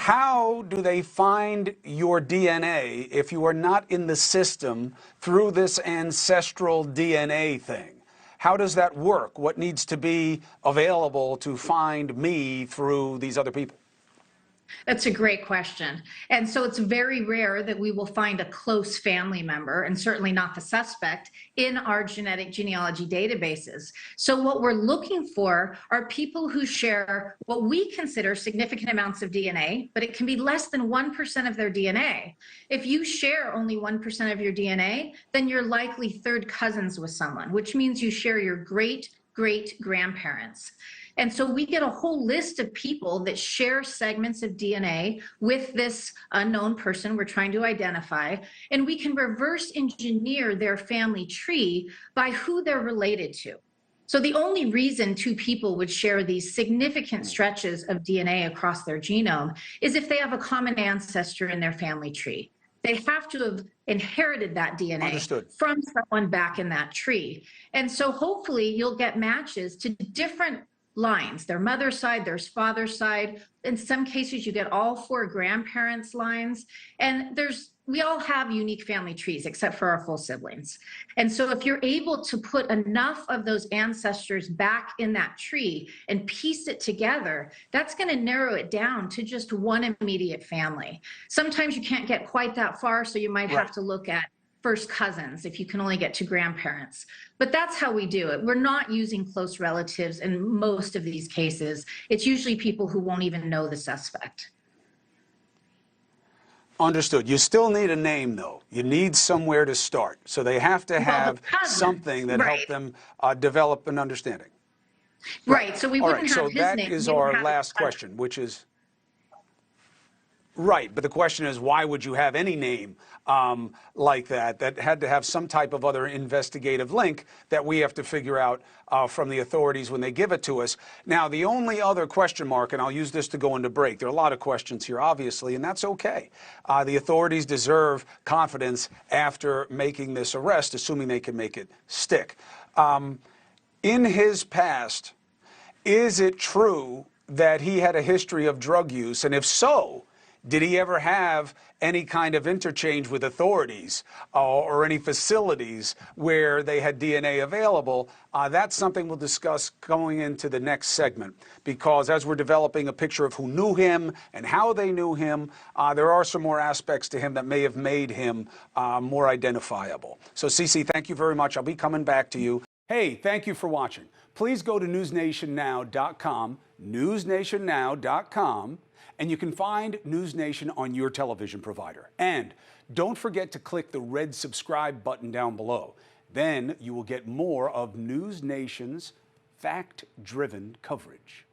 How do they find your DNA if you are not in the system through this ancestral DNA thing? How does that work? What needs to be available to find me through these other people? That's a great question. And so it's very rare that we will find a close family member, and certainly not the suspect, in our genetic genealogy databases. So what we're looking for are people who share what we consider significant amounts of DNA, but it can be less than 1% of their DNA. If you share only 1% of your DNA, then you're likely third cousins with someone, which means you share your great-great-grandparents. And so we get a whole list of people that share segments of DNA with this unknown person we're trying to identify, and we can reverse engineer their family tree by who they're related to. So the only reason two people would share these significant stretches of DNA across their genome is if they have a common ancestor in their family tree. They have to have inherited that DNA from someone back in that tree. And so hopefully you'll get matches to different lines, their mother's side, their father's side. In some cases, you get all four grandparents' lines. And we all have unique family trees, except for our full siblings. And so if you're able to put enough of those ancestors back in that tree and piece it together, that's going to narrow it down to just one immediate family. Sometimes you can't get quite that far, so you might have to look at first cousins if you can only get to grandparents. But that's how we do it. We're not using close relatives in most of these cases. It's usually people who won't even know the suspect. Understood. You still need a name, though. You need somewhere to start. So they have to have something that helps them develop an understanding. Right. So we wouldn't have his name. So that is our last question, which is... Right, but the question is, why would you have any name like that had to have some type of other investigative link that we have to figure out from the authorities when they give it to us? Now, the only other question mark, and I'll use this to go into break, there are a lot of questions here, obviously, and that's okay. The authorities deserve confidence after making this arrest, assuming they can make it stick. In his past, is it true that he had a history of drug use? And if so, did he ever have any kind of interchange with authorities or any facilities where they had DNA available? That's something we'll discuss going into the next segment, because as we're developing a picture of who knew him and how they knew him, there are some more aspects to him that may have made him more identifiable. So, CeCe, thank you very much. I'll be coming back to you. Hey, thank you for watching. Please go to newsnationnow.com, newsnationnow.com, and you can find NewsNation on your television provider. And don't forget to click the red subscribe button down below. Then you will get more of NewsNation's fact-driven coverage.